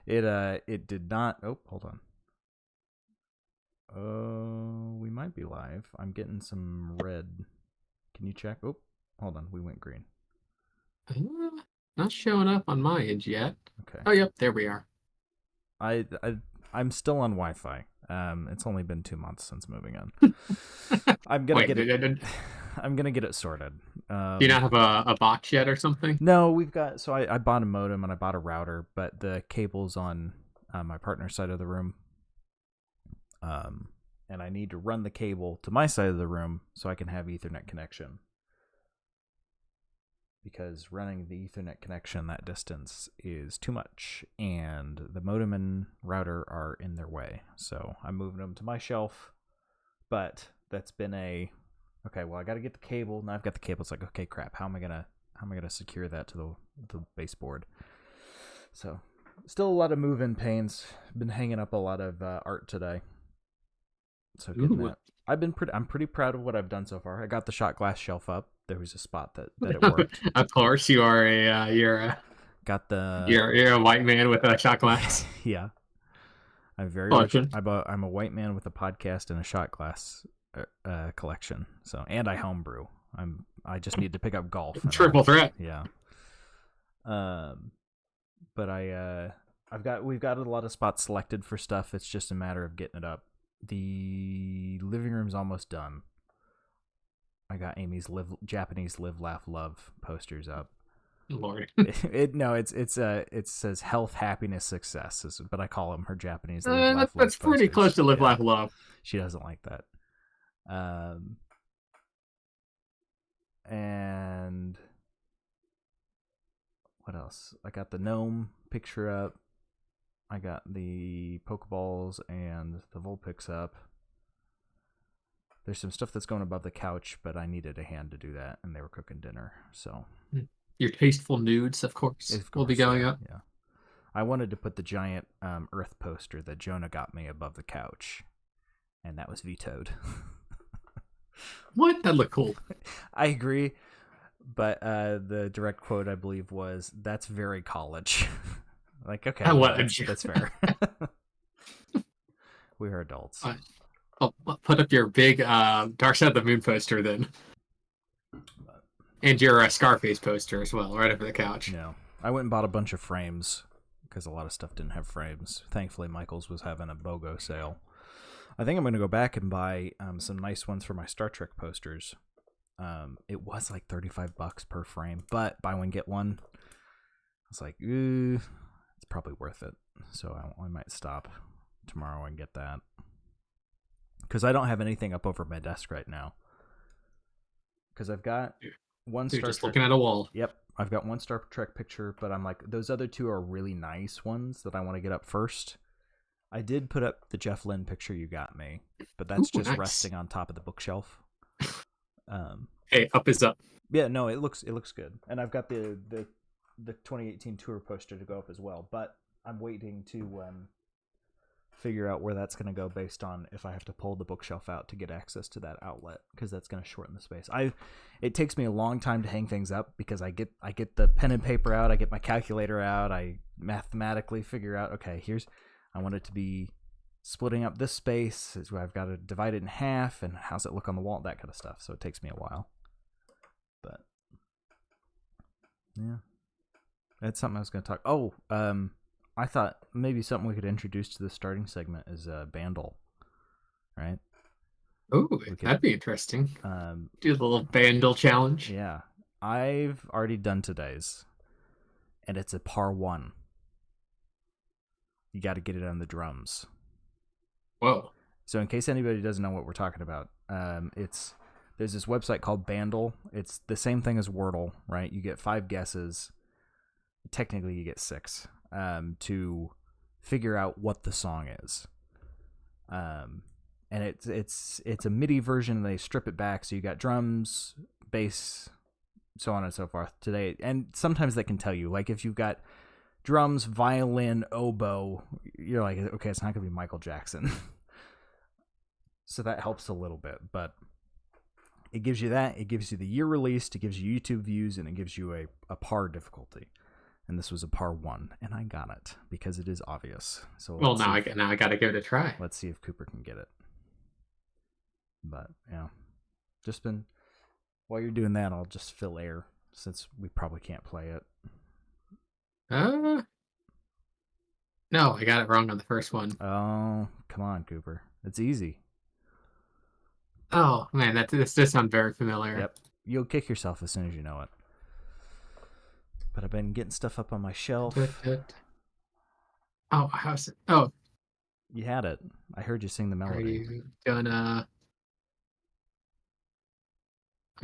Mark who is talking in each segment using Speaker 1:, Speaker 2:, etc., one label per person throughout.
Speaker 1: It did not. Oh, hold on. Oh, we might be live. I'm getting some red. Can you check? Oh, hold on. We went green.
Speaker 2: Not showing up on my end yet.
Speaker 1: Okay.
Speaker 2: Oh, yep, there we are.
Speaker 1: I I'm still on Wi-Fi. It's only been 2 months since moving on. I'm gonna
Speaker 2: Wait,
Speaker 1: get it.
Speaker 2: do
Speaker 1: I'm gonna get it sorted.
Speaker 2: you not have a box yet or something?
Speaker 1: No, we've got. So I bought a modem and I bought a router, but the cable's on my partner's side of the room. And I need to run the cable to my side of the room so I can have Ethernet connection. Because running the Ethernet connection that distance is too much, and the modem and router are in their way. So I'm moving them to my shelf, but that's been okay. Well, I got to get the cable. Now I've got the cable. It's like, okay, crap. How am I gonna secure that to the baseboard? So still a lot of move-in pains. Been hanging up a lot of art today. So getting
Speaker 2: Ooh.
Speaker 1: that. I'm pretty proud of what I've done so far. I got the shot glass shelf up. There was a spot that it worked.
Speaker 2: Of course, you are
Speaker 1: Got the
Speaker 2: you're a white man with a shot glass
Speaker 1: yeah. I'm very much
Speaker 2: collection.
Speaker 1: I'm a white man with a podcast and a shot glass collection. So and I homebrew. I just need to pick up golf.
Speaker 2: Triple threat.
Speaker 1: Yeah. But we've got a lot of spots selected for stuff. It's just a matter of getting it up. The living room's almost done. I got Amy's Japanese live laugh love posters up.
Speaker 2: Lord.
Speaker 1: It says health, happiness, success, but I call them her Japanese live laugh love
Speaker 2: That's pretty
Speaker 1: posters.
Speaker 2: close to live laugh love.
Speaker 1: She doesn't like that. And what else? I got the gnome picture up. I got the Pokeballs and the Vulpix up. There's some stuff that's going above the couch, but I needed a hand to do that, and they were cooking dinner, so.
Speaker 2: Your tasteful nudes, of course, will be going up.
Speaker 1: Yeah. I wanted to put the giant Earth poster that Jonah got me above the couch, and that was vetoed.
Speaker 2: What? That looked cool.
Speaker 1: I agree, but the direct quote, I believe, was, "That's very college." Like, okay, that's fair. We are adults.
Speaker 2: I'll put up your big Dark Side of the Moon poster then. And your Scarface poster as well, right over the couch.
Speaker 1: No. I went and bought a bunch of frames because a lot of stuff didn't have frames. Thankfully, Michael's was having a BOGO sale. I think I'm going to go back and buy some nice ones for my Star Trek posters. It was like $35 per frame, but buy one, get one. I was like, ooh, it's probably worth it. So I might stop tomorrow and get that. Because I don't have anything up over my desk right now. Because I've got one Star Trek.
Speaker 2: Just looking at a wall.
Speaker 1: Yep. I've got one Star Trek picture, but I'm like, those other two are really nice ones that I want to get up first. I did put up the Jeff Lynne picture you got me, but that's just nice. Resting on top of the bookshelf.
Speaker 2: Hey, up is up.
Speaker 1: Yeah, no, it looks good. And I've got the 2018 tour poster to go up as well, but I'm waiting to figure out where that's going to go based on if I have to pull the bookshelf out to get access to that outlet, because that's going to shorten the space. It takes me a long time to hang things up because I get the pen and paper out, I get my calculator out, I mathematically figure out, okay, I want it to be splitting up this space, is where I've got to divide it in half, and how's it look on the wall, that kind of stuff. So it takes me a while. But yeah, that's something I was going to talk. Oh, I thought maybe something we could introduce to the starting segment is Bandle, right?
Speaker 2: Oh, that'd be interesting. Do the little Bandle challenge.
Speaker 1: Yeah, I've already done today's, and it's a par 1. You got to get it on the drums.
Speaker 2: Whoa!
Speaker 1: So in case anybody doesn't know what we're talking about, there's this website called Bandle. It's the same thing as Wordle, right? You get 5 guesses. Technically, you get 6. To figure out what the song is, and it's a MIDI version. They strip it back, so you got drums, bass, so on and so forth today. And sometimes they can tell you, like if you've got drums, violin, oboe, you're like, okay, it's not gonna be Michael Jackson. So that helps a little bit, but it gives you that. It gives you the year released. It gives you YouTube views, and it gives you a par difficulty. and this was a par 1, and I got it because it is obvious. So
Speaker 2: well, now I got to give it a try.
Speaker 1: Let's see if Cooper can get it. But yeah, just been while you're doing that, I'll just fill air since we probably can't play it.
Speaker 2: No, I got it wrong on the first one.
Speaker 1: Oh, come on, Cooper. It's easy.
Speaker 2: Oh, man, this does sound very familiar.
Speaker 1: Yep. You'll kick yourself as soon as you know it. But I've been getting stuff up on my shelf.
Speaker 2: Oh, how's it? Oh.
Speaker 1: You had it. I heard you sing the melody.
Speaker 2: Are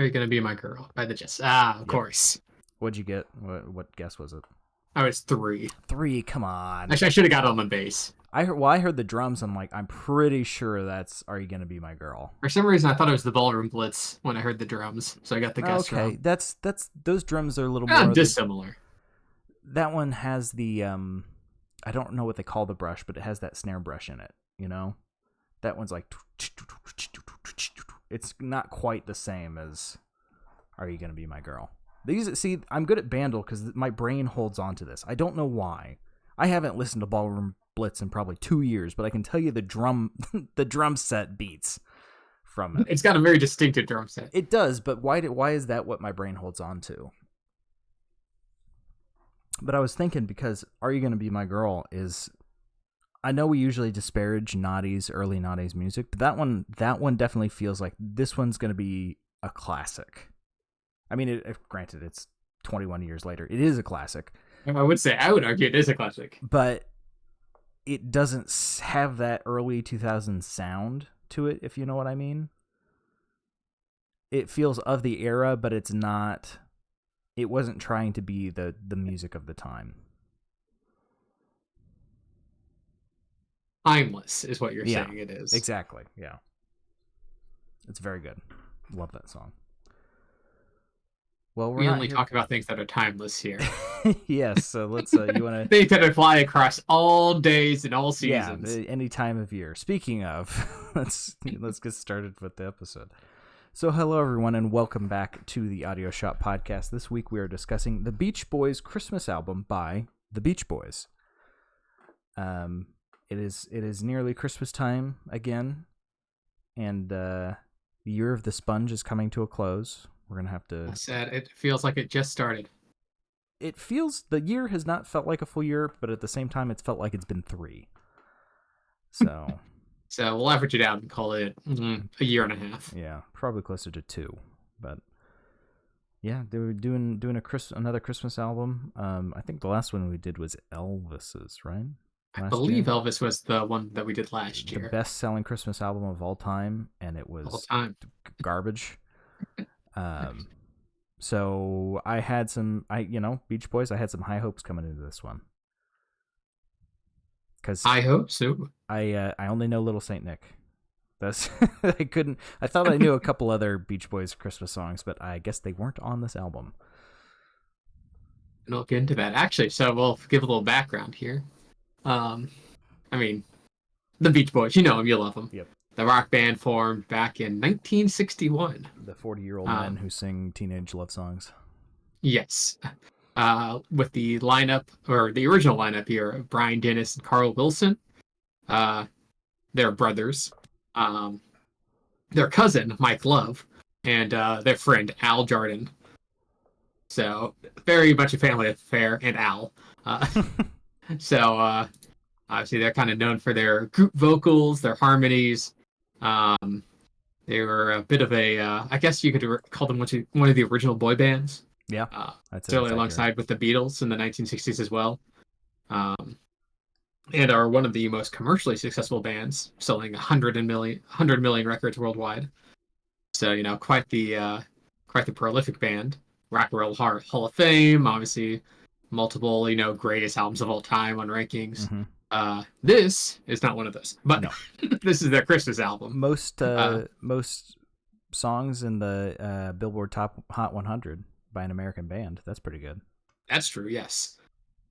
Speaker 2: you gonna be my girl by the Jets? Of course.
Speaker 1: What'd you get? What guess was it?
Speaker 2: I was 3.
Speaker 1: 3, come on.
Speaker 2: Actually, I should have got on the bass.
Speaker 1: I heard the drums. I'm like, I'm pretty sure that's "Are You Gonna Be My Girl."
Speaker 2: For some reason, I thought it was the Ballroom Blitz when I heard the drums, so I got the guess wrong.
Speaker 1: Okay, that's those drums are a little more
Speaker 2: dissimilar.
Speaker 1: That one has the I don't know what they call the brush, but it has that snare brush in it. You know, that one's like it's not quite the same as "Are You Gonna Be My Girl." I'm good at Bandle because my brain holds on to this. I don't know why. I haven't listened to Ballroom Blitz in probably 2 years, but I can tell you the drum set beats from it.
Speaker 2: It's got a very distinctive drum set.
Speaker 1: It does, but why is that what my brain holds on to? But I was thinking, because "Are You Gonna Be My Girl" is, I know we usually disparage early noughties music, but that one definitely feels like this one's going to be a classic. I mean, granted, it's 21 years later. It is a classic.
Speaker 2: I would argue it is a classic.
Speaker 1: But it doesn't have that early 2000s sound to it, if you know what I mean. It feels of the era, but it's not. It wasn't trying to be the music of the time.
Speaker 2: Timeless is what you're saying it is.
Speaker 1: Exactly, yeah. It's very good. Love that song. Well,
Speaker 2: we only talk about things that are timeless here.
Speaker 1: Yes, so let's. You want to
Speaker 2: things that apply across all days and all seasons.
Speaker 1: Yeah, any time of year. Speaking of, let's get started with the episode. So, hello everyone, and welcome back to the Audio Shop Podcast. This week we are discussing the Beach Boys Christmas album by the Beach Boys. It is nearly Christmas time again, and the year of the sponge is coming to a close. We're gonna have to.
Speaker 2: Sad. It feels like it just started.
Speaker 1: The year has not felt like a full year, but at the same time, it's felt like it's been 3. So.
Speaker 2: So we'll average it out and call it a year and a half.
Speaker 1: Yeah, probably closer to 2, but yeah, they were doing another Christmas album. I think the last one we did was Elvis's, right?
Speaker 2: I believe Elvis was the one that we did last year.
Speaker 1: The best-selling Christmas album of all time, and it was garbage. So I had Beach Boys. I had some high hopes coming into this one.
Speaker 2: I hope so.
Speaker 1: I only know Little Saint Nick. That's I thought I knew a couple other Beach Boys Christmas songs, but I guess they weren't on this album.
Speaker 2: And we'll get into that. Actually, so we'll give a little background here. I mean, the Beach Boys, you know them, you love them.
Speaker 1: Yep.
Speaker 2: The rock band formed back in 1961.
Speaker 1: The 40-year-old men who sing teenage love songs. Yes.
Speaker 2: With the lineup, or the original lineup here, Brian Dennis and Carl Wilson. They're brothers. Their cousin, Mike Love, and their friend, Al Jardin. So, very much a family affair, and Al. So, obviously, they're kind of known for their group vocals, their harmonies. They were a bit of a, I guess you could call them one of the original boy bands.
Speaker 1: Yeah,
Speaker 2: certainly alongside with the Beatles in the 1960s as well. And are one of the most commercially successful bands, selling 100 million records worldwide. So, quite the prolific band. Rock and Roll Hall of Fame, obviously multiple, greatest albums of all time on rankings.
Speaker 1: Mm-hmm.
Speaker 2: This is not one of those, but no. This is their Christmas album.
Speaker 1: Most songs in the Billboard Top Hot 100 by an American band. That's pretty good. That's
Speaker 2: true, yes.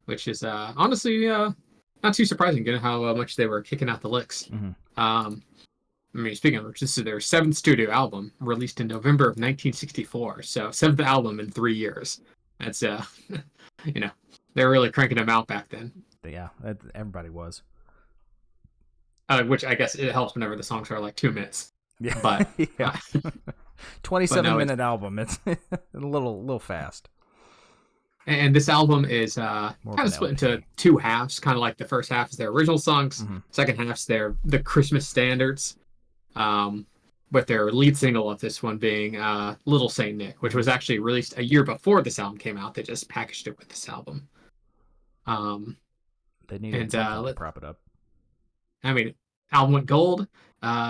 Speaker 2: Which is honestly not too surprising, given how much they were kicking out the licks.
Speaker 1: Mm-hmm.
Speaker 2: Speaking of which, this is their 7th studio album, released in November of 1964. So 7th album in 3 years. That's They were really cranking them out back then.
Speaker 1: Yeah, everybody was.
Speaker 2: Which I guess it helps whenever the songs are like 2 minutes.
Speaker 1: Yeah,
Speaker 2: But
Speaker 1: yeah.
Speaker 2: but
Speaker 1: 27
Speaker 2: no,
Speaker 1: minute album. It's a little fast.
Speaker 2: and this album is
Speaker 1: More
Speaker 2: kind
Speaker 1: of
Speaker 2: of
Speaker 1: an
Speaker 2: split
Speaker 1: LP.
Speaker 2: into two halves. Kind of like the first half is their original songs,
Speaker 1: Hmm.
Speaker 2: second half's the Christmas standards. Um, with their lead single of this one being "Little Saint Nick," which
Speaker 1: Hmm.
Speaker 2: was actually released a year before this album came out. They just packaged it with this album. Um,
Speaker 1: They needed
Speaker 2: and
Speaker 1: something to prop it up.
Speaker 2: I mean, album went gold.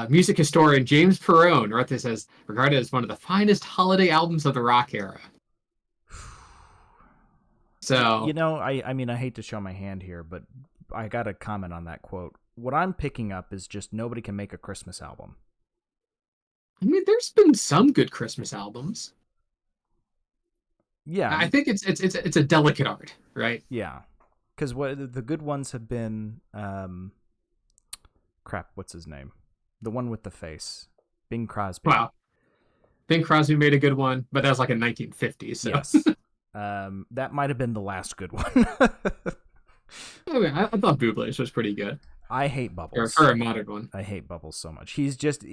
Speaker 2: Music historian James Perrone wrote this as regarded as one of the finest holiday albums of the rock era.
Speaker 1: You
Speaker 2: So,
Speaker 1: know, I mean, I hate to show my hand here, but I got to comment on that quote. What I'm picking up is just nobody can make a Christmas album.
Speaker 2: I mean, there's been some good Christmas albums.
Speaker 1: Yeah,
Speaker 2: I think it's a delicate art, right?
Speaker 1: yeah. Because what the good ones have been, crap, what's his name? The one with the face, Bing Crosby.
Speaker 2: Wow, Bing Crosby made a good one, but that was like in 1950s. So,
Speaker 1: Yes, that might have been the last good one.
Speaker 2: I thought Bublé's was pretty good
Speaker 1: I hate
Speaker 2: or
Speaker 1: Bubbles.
Speaker 2: for a modern one.
Speaker 1: I hate Bubbles so much. He is just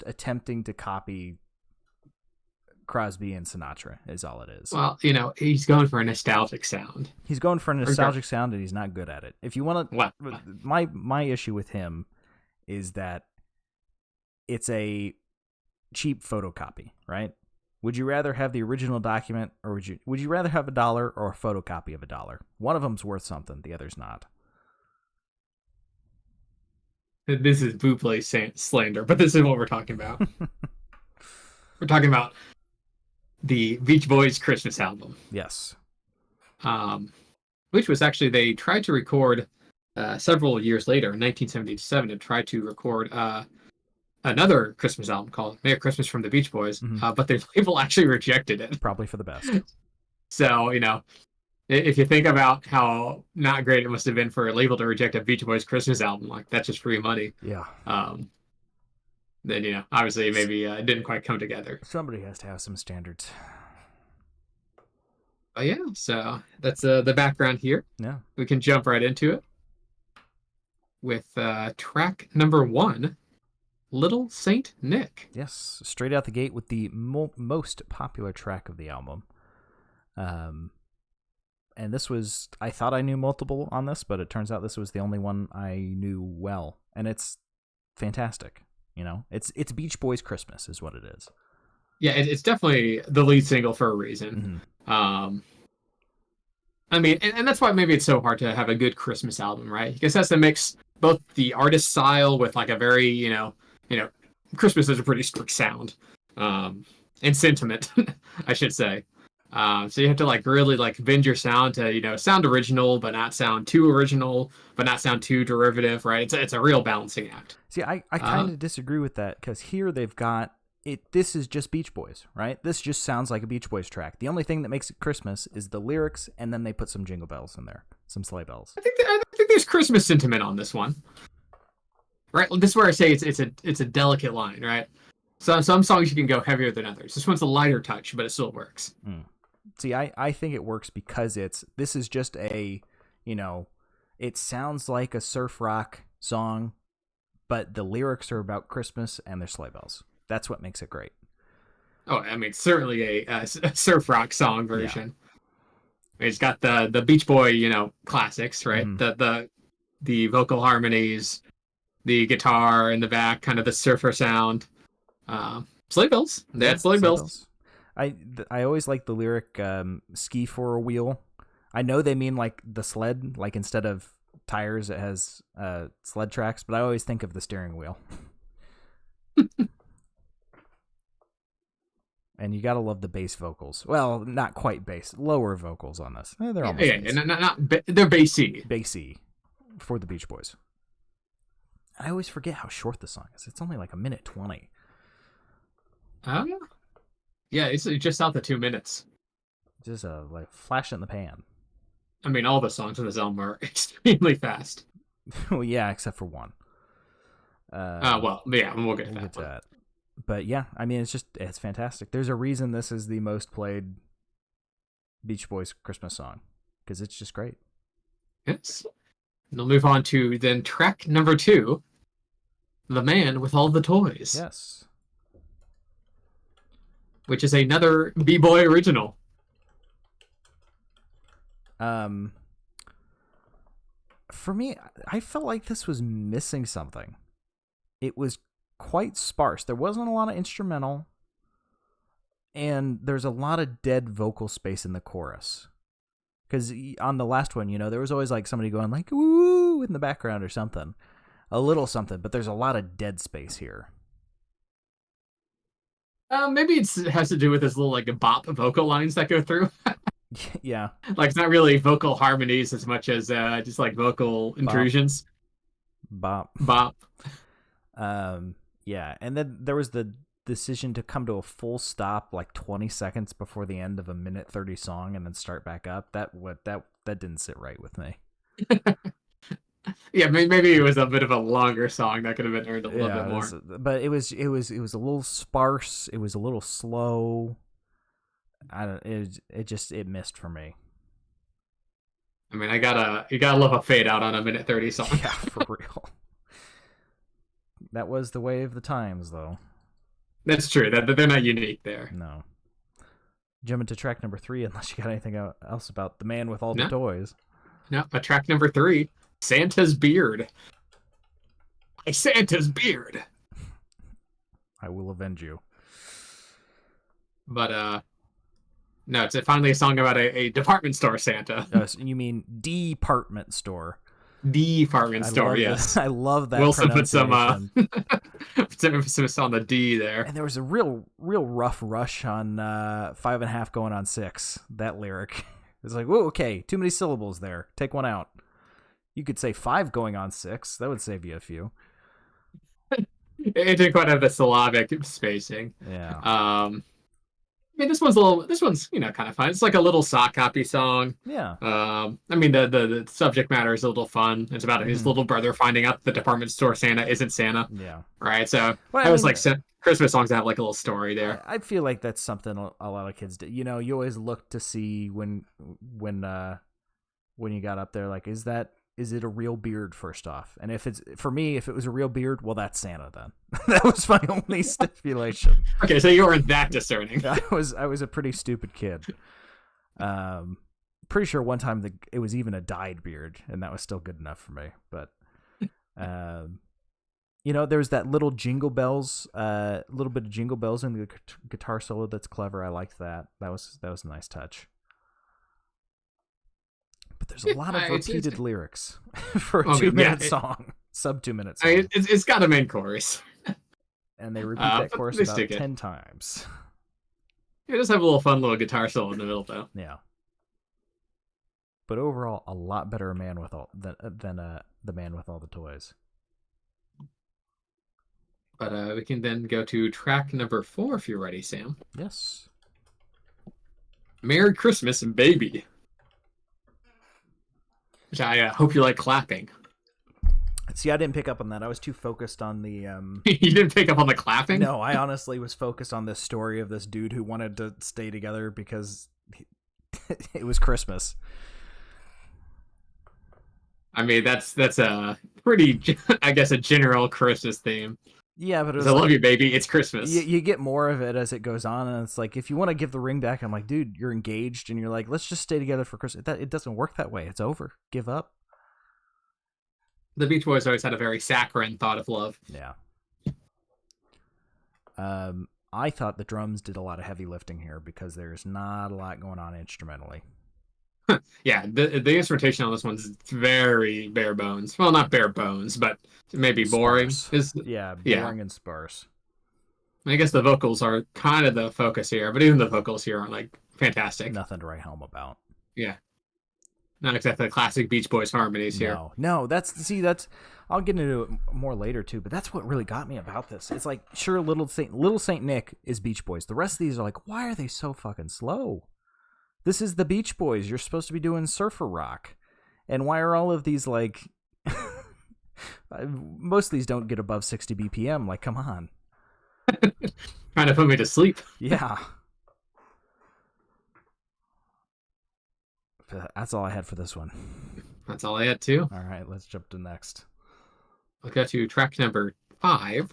Speaker 1: attempting to copy Crosby and Sinatra is all it is.
Speaker 2: Well, he's going for a nostalgic sound.
Speaker 1: He's going for a nostalgic sound and he's not good at it. If you want
Speaker 2: Well,
Speaker 1: to, my issue with him is that it's a cheap photocopy, right? Would you rather have the original document, or would you rather have $1 or a photocopy of $1? One of them's worth something, the other's not.
Speaker 2: this is Bublé slander, but this is what we're talking about. We're talking about the Beach Boys Christmas album,
Speaker 1: Yes.
Speaker 2: which was actually they tried to record several years later in 1977 to try to record another Christmas album called "Merry Christmas" from the Beach Boys, but their label actually rejected it.
Speaker 1: Probably for the best.
Speaker 2: So if you think about how not great it must have been for a label to reject a Beach Boys Christmas album, like that's just free money.
Speaker 1: Yeah.
Speaker 2: Then obviously maybe it didn't quite come together.
Speaker 1: Somebody has to have some standards.
Speaker 2: But yeah, so that's the background here.
Speaker 1: Yeah.
Speaker 2: We can jump right into it with track number 1, Little Saint Nick.
Speaker 1: Yes, straight out the gate with the most popular track of the album. And this was, I thought I knew multiple on this, but it turns out this was the only one I knew well, and it's fantastic. It's Beach Boys Christmas is what it is.
Speaker 2: Yeah, it's definitely the lead single for a reason.
Speaker 1: Mm-hmm.
Speaker 2: I mean, and that's why maybe it's so hard to have a good Christmas album, right? Because it has to mix both the artist style with like a very, Christmas is a pretty strict sound, and sentiment, I should say. So you have to like really like bend your sound to sound original but not sound too original, but not sound too derivative, right? It's a real balancing act.
Speaker 1: See, I kind of disagree with that because here they've got it. This is just Beach Boys, right? This just sounds like a Beach Boys track. The only thing that makes it Christmas is the lyrics, and then they put some jingle bells in there, some sleigh bells.
Speaker 2: I think there's Christmas sentiment on this one, right? This is where I say it's a delicate line, right? So some songs you can go heavier than others. This one's a lighter touch, but it still works.
Speaker 1: See, I think it works because this is just a, it sounds like a surf rock song, but the lyrics are about Christmas and their sleigh bells. That's what makes it great.
Speaker 2: Oh, I mean, certainly a surf rock song version. Yeah. It's got the Beach Boy, classics, right? Mm-hmm. The vocal harmonies, the guitar in the back, kind of the surfer sound. Sleigh bells. That's sleigh bells.
Speaker 1: I always like the lyric ski for a wheel. I know they mean like the sled, like instead of tires it has sled tracks, but I always think of the steering wheel. And you gotta love the bass vocals. Well, not quite bass, lower vocals on this. They're almost
Speaker 2: they're bassy.
Speaker 1: Bassy for the Beach Boys. I always forget how short the song is. It's only like 1:20.
Speaker 2: Yeah, it's just out the 2 minutes.
Speaker 1: Just a like flash in the pan.
Speaker 2: I mean, all the songs on this album are extremely fast.
Speaker 1: Well, yeah, except for one.
Speaker 2: Well, yeah, we'll get to that.
Speaker 1: But yeah, I mean, it's fantastic. There's a reason this is the most played Beach Boys Christmas song because it's just great.
Speaker 2: Yes. And we'll move on to then track number 2, The Man with All the Toys,
Speaker 1: Yes.
Speaker 2: which is another B-Boy original.
Speaker 1: For me, I felt like this was missing something. It was quite sparse. There wasn't a lot of instrumental, and there's a lot of dead vocal space in the chorus. Because on the last one, there was always like somebody going like "woo" in the background or something, a little something. But there's a lot of dead space here.
Speaker 2: Maybe it has to do with this little like bop vocal lines that go through.
Speaker 1: Yeah.
Speaker 2: Like it's not really vocal harmonies as much as just like vocal intrusions.
Speaker 1: Bop.
Speaker 2: Bop.
Speaker 1: Yeah, and then there was the decision to come to a full stop like 20 seconds before the end of a 1:30 song and then start back up. That didn't sit right with me.
Speaker 2: Yeah, maybe it was a bit of a longer song that could have been earned a little bit more.
Speaker 1: But it was a little sparse. It was a little slow. It missed for me.
Speaker 2: I mean, you gotta love a fade out on a 1:30 song.
Speaker 1: Yeah, for real. That was the way of the times, though.
Speaker 2: That's true. That they're not unique there.
Speaker 1: No. Jumping to track number 3, unless you got anything else about The Man with All the Toys.
Speaker 2: No, track number 3, Santa's Beard. Santa's Beard.
Speaker 1: I will avenge you.
Speaker 2: But no, it's finally a song about a department store Santa.
Speaker 1: So you mean department store?
Speaker 2: Department store, yes.
Speaker 1: I love that.
Speaker 2: Wilson put some emphasis on the D there.
Speaker 1: And there was a real rough rush on 5.5 going on 6. That lyric. It's like, whoa, okay, too many syllables there. Take one out. You could say 5 going on 6. That would save you a few.
Speaker 2: It didn't quite have the syllabic spacing.
Speaker 1: Yeah.
Speaker 2: I mean, this one's kind of fun. It's like a little sock copy song.
Speaker 1: Yeah.
Speaker 2: I mean, the subject matter is a little fun. It's about his little brother finding out the department store Santa isn't Santa.
Speaker 1: Yeah.
Speaker 2: Right. So like Christmas songs that have like a little story there.
Speaker 1: I feel like that's something a lot of kids do. You always look to see when you got up there, like, is it a real beard first off? And if it was a real beard, well, that's Santa then. That was my only stipulation.
Speaker 2: Okay, so you weren't that discerning.
Speaker 1: I was a pretty stupid kid. Pretty sure one time it was even a dyed beard, and that was still good enough for me. But there's that little jingle bells, little bit of jingle bells in the guitar solo that's clever. I liked that. That was a nice touch. But there's a lot of repeated lyrics for a 2-minute song, sub 2-minute song.
Speaker 2: It's got a main chorus.
Speaker 1: And they repeat that chorus about 10 times.
Speaker 2: It does have a little fun little guitar solo in the middle, though.
Speaker 1: Yeah. But overall, a lot better man with all than the Man with All the Toys.
Speaker 2: But we can then go to track number 4 if you're ready, Sam.
Speaker 1: Yes.
Speaker 2: Merry Christmas, Baby. Which I hope you like clapping.
Speaker 1: See, I didn't pick up on that. I was too focused on the...
Speaker 2: You didn't pick up on the clapping?
Speaker 1: No, I honestly was focused on this story of this dude who wanted to stay together because it was Christmas.
Speaker 2: I mean, that's a pretty, I guess, a general Christmas theme.
Speaker 1: Yeah, but it was
Speaker 2: I love you, baby. It's Christmas.
Speaker 1: You get more of it as it goes on, and it's like, if you want to give the ring back, I'm like, dude, you're engaged, and you're like, let's just stay together for Christmas. It doesn't work that way. It's over. Give up.
Speaker 2: The Beach Boys always had a very saccharine thought of love.
Speaker 1: Yeah. I thought the drums did a lot of heavy lifting here because there's not a lot going on instrumentally.
Speaker 2: Yeah, the instrumentation on this one's very bare bones. Well, not bare bones, but maybe boring.
Speaker 1: Boring and sparse.
Speaker 2: I guess the vocals are kind of the focus here, but even the vocals here aren't like fantastic.
Speaker 1: Nothing to write home about.
Speaker 2: Yeah. Not exactly classic Beach Boys harmonies here.
Speaker 1: No, that's I'll get into it more later too, but that's what really got me about this. It's like, sure, Little Saint Nick is Beach Boys. The rest of these are like, why are they so fucking slow? This is the Beach Boys. You're supposed to be doing surfer rock. And why are all of these like most of these don't get above 60 BPM, like, come on.
Speaker 2: Trying to put me to sleep.
Speaker 1: Yeah. That's all I had for this one.
Speaker 2: That's all I had too.
Speaker 1: All right, let's jump to next.
Speaker 2: We'll go to track number 5,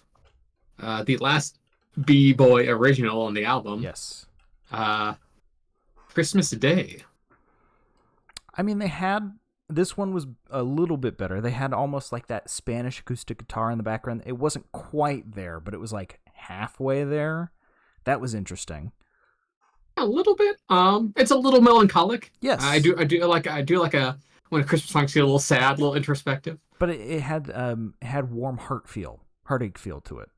Speaker 2: the last B-Boy original on the album.
Speaker 1: Yes.
Speaker 2: Christmas Day.
Speaker 1: I mean, this one was a little bit better. They had almost like that Spanish acoustic guitar in the background. It wasn't quite there, but it was like halfway there. That was interesting.
Speaker 2: A little bit. It's a little melancholic.
Speaker 1: Yes.
Speaker 2: I do like a when a Christmas songs get a little sad, a little introspective.
Speaker 1: But it had warm heartache feel to it.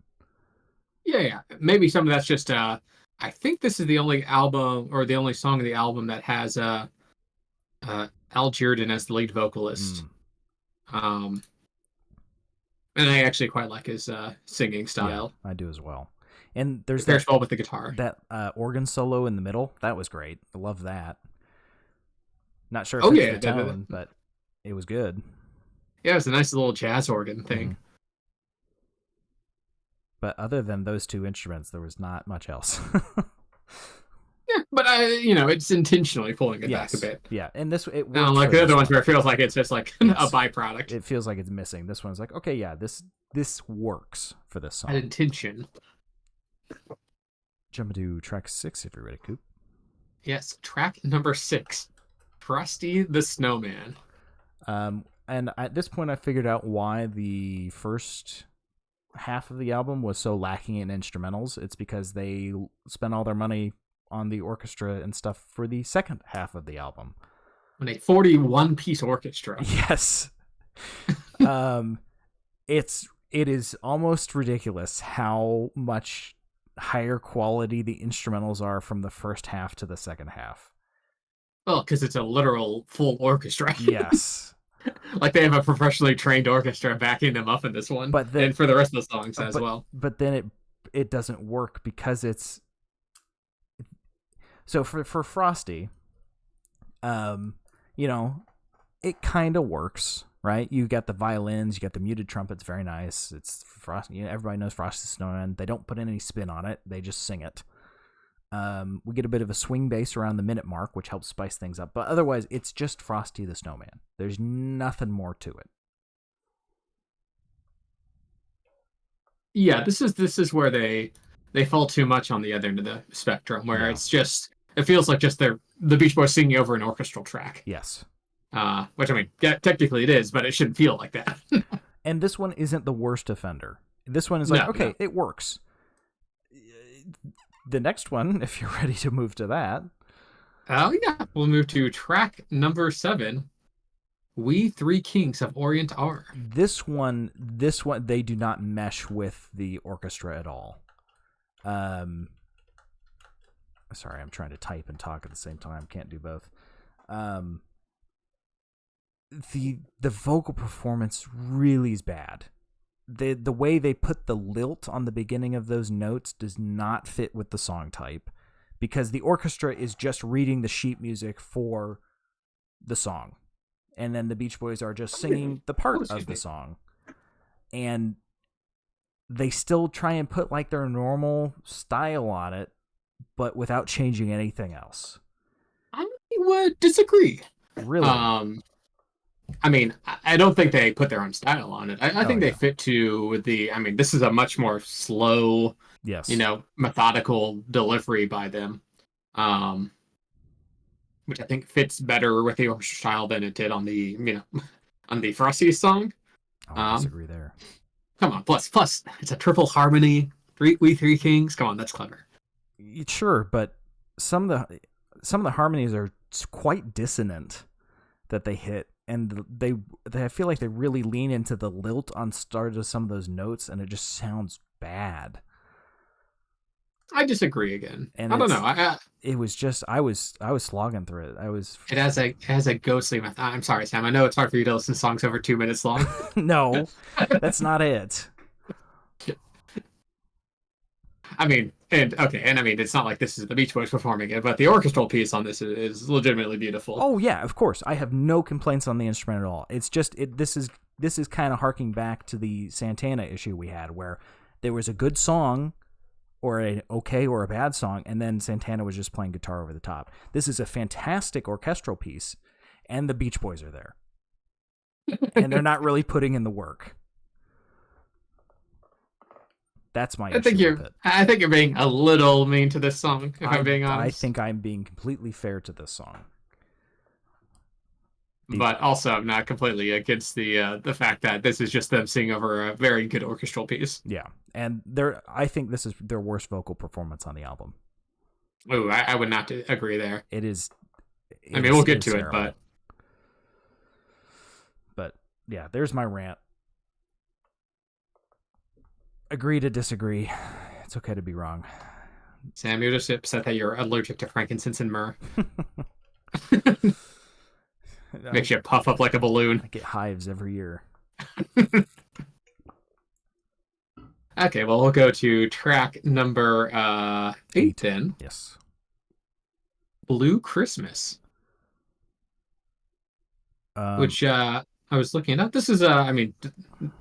Speaker 2: Yeah. Maybe some of that's just I think this is the only album or the only song of the album that has Al Jordan as the lead vocalist. And I actually quite like his singing style.
Speaker 1: Yeah, I do as well. And there's
Speaker 2: pairs well with the guitar.
Speaker 1: That organ solo in the middle, that was great. I love that. Not sure if it's the tone, but it was good.
Speaker 2: Yeah, it's a nice little jazz organ thing.
Speaker 1: Mm-hmm. But other than those two instruments, there was not much else.
Speaker 2: Yeah, but it's intentionally pulling it back a bit.
Speaker 1: Yeah, and it
Speaker 2: like the other ones where it feels like it's just like a byproduct.
Speaker 1: It feels like it's missing. This one's like, okay, yeah, this works for this song.
Speaker 2: An intention.
Speaker 1: Jump to track 6 if you're ready, Coop.
Speaker 2: Yes, track number 6, Frosty the Snowman.
Speaker 1: And at this point, I figured out why the first half of the album was so lacking in instrumentals. It's because they spent all their money on the orchestra and stuff for the second half of the album.
Speaker 2: On a 41-piece orchestra.
Speaker 1: Yes. It is almost ridiculous how much higher quality the instrumentals are from the first half to the second half.
Speaker 2: Well, because it's a literal full orchestra.
Speaker 1: Yes.
Speaker 2: Like they have a professionally trained orchestra backing them up in this one, and for the rest of the songs as well. But
Speaker 1: then it doesn't work because it's so for Frosty, it kind of works, right? You got the violins, you got the muted trumpets, very nice. It's Frosty. Everybody knows Frosty the Snowman. They don't put any spin on it; they just sing it. We get a bit of a swing bass around the minute mark, which helps spice things up. But otherwise, it's just Frosty the Snowman. There's nothing more to it.
Speaker 2: Yeah, this is where they fall too much on the other end of the spectrum, where it feels like just the Beach Boys singing over an orchestral track.
Speaker 1: Yes.
Speaker 2: Which, I mean, technically it is, but it shouldn't feel like that.
Speaker 1: And this one isn't the worst offender. This one is it works. The next one, if you're ready to move to that.
Speaker 2: Oh, yeah. We'll move to track number 7, We Three Kings of Orient Are.
Speaker 1: This one, they do not mesh with the orchestra at all. Sorry, I'm trying to type and talk at the same time. Can't do both. The vocal performance really is bad. The way they put the lilt on the beginning of those notes does not fit with the song type, because the orchestra is just reading the sheet music for the song, and then the Beach Boys are just singing the part of the song, and they still try and put like their normal style on it, but without changing anything else.
Speaker 2: I would disagree.
Speaker 1: Really?
Speaker 2: I mean, I don't think they put their own style on it. I think they fit to this is a much more slow, methodical delivery by them, which I think fits better with the orchestra style than it did on the, on the Frosty song.
Speaker 1: I disagree there.
Speaker 2: Come on, plus, it's a triple harmony. We Three Kings. Come on, that's clever.
Speaker 1: Sure, but some of the harmonies are quite dissonant that they hit. And I feel like they really lean into the lilt on start of some of those notes, and it just sounds bad.
Speaker 2: I disagree again.
Speaker 1: And
Speaker 2: I don't know.
Speaker 1: It was just I was slogging through it.
Speaker 2: It has a ghostly method. I'm sorry, Sam. I know it's hard for you to listen to songs over 2 minutes long.
Speaker 1: No, that's not it.
Speaker 2: I mean, it's not like this is the Beach Boys performing it, but the orchestral piece on this is legitimately beautiful.
Speaker 1: Oh yeah, of course. I have no complaints on the instrument at all. It's just this is kind of harking back to the Santana issue we had, where there was a good song, or an okay or a bad song, and then Santana was just playing guitar over the top. This is a fantastic orchestral piece, and the Beach Boys are there. And they're not really putting in the work. That's my issue with it.
Speaker 2: I think you're being a little mean to this song, if I'm being honest.
Speaker 1: I think I'm being completely fair to this song.
Speaker 2: But also, I'm not completely against the fact that this is just them singing over a very good orchestral piece.
Speaker 1: Yeah, and I think this is their worst vocal performance on the album.
Speaker 2: Ooh, I would not agree there.
Speaker 1: It is.
Speaker 2: I mean, we'll get to it,
Speaker 1: but yeah, there's my rant. Agree to disagree. It's okay to be wrong.
Speaker 2: Sam, you're just upset that you're allergic to frankincense and myrrh. Makes you puff up like a balloon.
Speaker 1: I get hives every year.
Speaker 2: Okay, well, we'll go to track number 8 then.
Speaker 1: Yes.
Speaker 2: Blue Christmas. Which I was looking up. This is,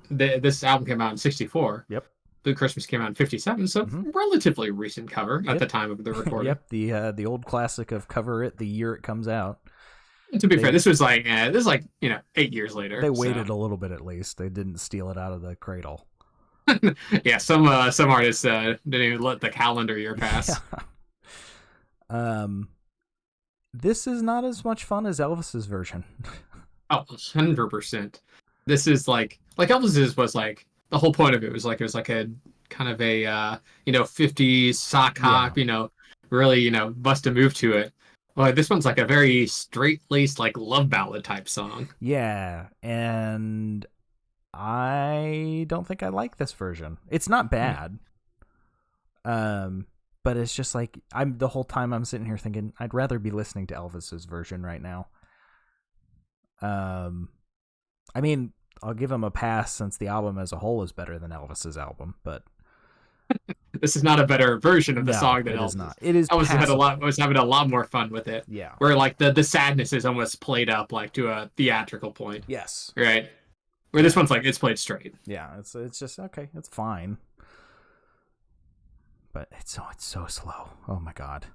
Speaker 2: this album came out in 1964.
Speaker 1: Yep.
Speaker 2: Blue Christmas came out in 1957, so relatively recent cover at the time of the recording.
Speaker 1: Yep, the old classic of cover it the year it comes out.
Speaker 2: To be fair, this was like 8 years later.
Speaker 1: They waited a little bit at least. They didn't steal it out of the cradle.
Speaker 2: Yeah, some artists didn't even let the calendar year pass.
Speaker 1: Yeah. This is not as much fun as Elvis's version.
Speaker 2: Oh, 100%. This is like Elvis's was like the whole point of it was like a kind of a 50s sock hop, really bust a move to it. Well, this one's like a very straight-laced like love ballad type song.
Speaker 1: Yeah, and I don't think I like this version. It's not bad. But it's just like the whole time I'm sitting here thinking I'd rather be listening to Elvis's version right now. I mean, I'll give him a pass since the album as a whole is better than Elvis's album, but
Speaker 2: this is not a better version of the song than Elvis.
Speaker 1: Is not. It is.
Speaker 2: I was having a lot more fun with it.
Speaker 1: Yeah.
Speaker 2: Where like the sadness is almost played up like to a theatrical point.
Speaker 1: Yes.
Speaker 2: Right. Where this one's like it's played straight.
Speaker 1: Yeah. It's just okay. It's fine. But it's so slow. Oh my god.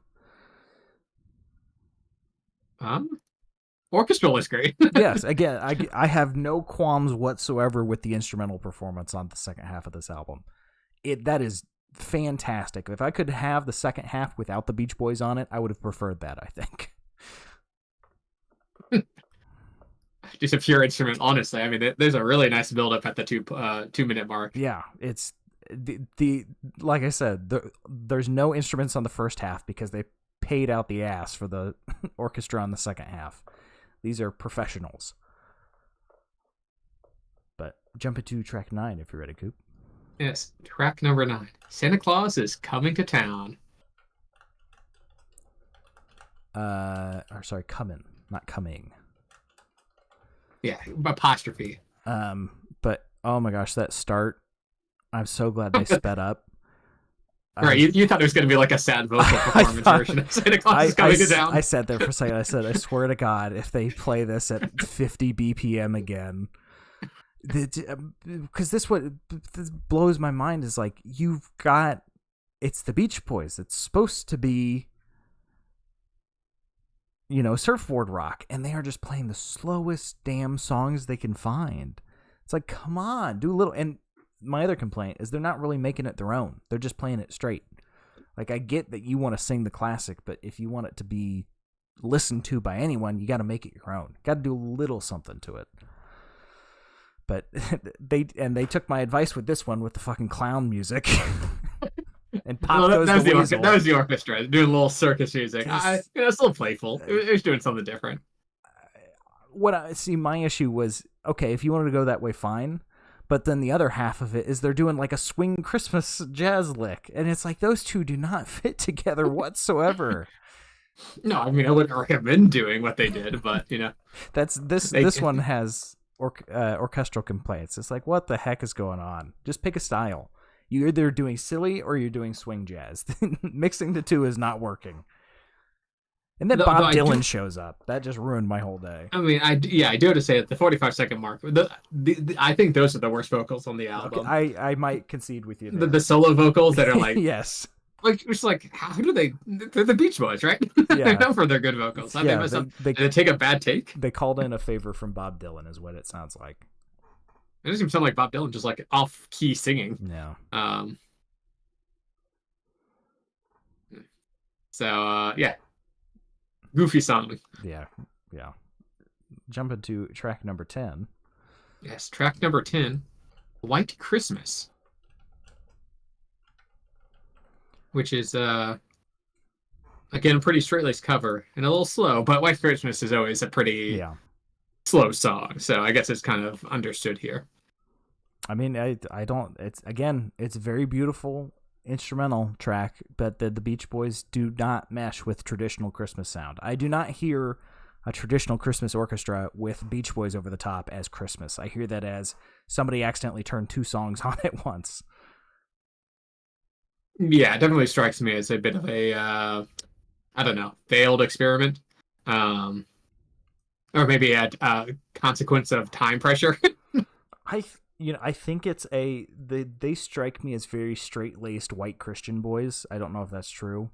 Speaker 2: Orchestral is great.
Speaker 1: Yes, again, I have no qualms whatsoever with the instrumental performance on the second half of this album. That is fantastic. If I could have the second half without the Beach Boys on it, I would have preferred that, I think.
Speaker 2: Just a pure instrument, honestly. I mean, there's a really nice build up at the 2-minute mark.
Speaker 1: Yeah, it's the like I said, there's no instruments on the first half because they paid out the ass for the orchestra on the second half. These are professionals. But jump into track 9 if you're ready, Coop.
Speaker 2: Yes, track number 9. Santa Claus is Coming to Town.
Speaker 1: Coming, not coming.
Speaker 2: Yeah, apostrophe.
Speaker 1: But oh my gosh, that start! I'm so glad they sped up.
Speaker 2: Right, you thought it was going to be like a sad vocal performance version of Santa Claus is Coming to Town.
Speaker 1: I sat there for a second. I said, I swear to God, if they play this at 50 BPM again, because this blows my mind is like it's the Beach Boys. It's supposed to be, surfboard rock, and they are just playing the slowest damn songs they can find. It's like, come on, do a little. And my other complaint is they're not really making it their own. They're just playing it straight. Like, I get that you want to sing the classic, but if you want it to be listened to by anyone, you got to make it your own. Got to do a little something to it. But they took my advice with this one with the fucking clown music. And pop goes the weasel.
Speaker 2: That was the orchestra doing a little circus music. It's still playful. It was doing something different.
Speaker 1: My issue was, okay, if you wanted to go that way, fine. But then the other half of it is they're doing like a swing Christmas jazz lick. And it's like those two do not fit together whatsoever.
Speaker 2: No, I mean, I wouldn't recommend doing what they did, but,
Speaker 1: This one has orchestral complaints. It's like, what the heck is going on? Just pick a style. You're either doing silly or you're doing swing jazz. Mixing the two is not working. And then Bob Dylan shows up. That just ruined my whole day.
Speaker 2: I mean, I do have to say at the 45-second mark, I think those are the worst vocals on the album.
Speaker 1: Okay, I might concede with you there.
Speaker 2: The solo vocals that are like
Speaker 1: yes,
Speaker 2: Like it's like how do they? They're the Beach Boys, right? They're
Speaker 1: Yeah,
Speaker 2: known for their good vocals. How they
Speaker 1: yeah.
Speaker 2: mess up and they take a bad take?
Speaker 1: They called in a favor from Bob Dylan, is what it sounds like.
Speaker 2: It doesn't even sound like Bob Dylan, just like off key singing.
Speaker 1: Yeah.
Speaker 2: Um. So yeah, goofy song.
Speaker 1: Yeah. Yeah. Jump into track number 10.
Speaker 2: Yes, track number 10, White Christmas, which is again pretty straight laced cover and a little slow, but White Christmas is always a pretty
Speaker 1: Yeah.
Speaker 2: slow song, so I guess it's kind of understood here.
Speaker 1: I mean, I don't. It's again, it's a very beautiful instrumental track, but the Beach Boys do not mesh with traditional Christmas sound. I do not hear a traditional Christmas orchestra with Beach Boys over the top as Christmas. I hear that as somebody accidentally turned two songs on at once.
Speaker 2: Yeah, it definitely strikes me as a bit of a I don't know, failed experiment, um, or maybe a consequence of time pressure.
Speaker 1: I think it's they strike me as very straight laced white Christian boys. I don't know if that's true.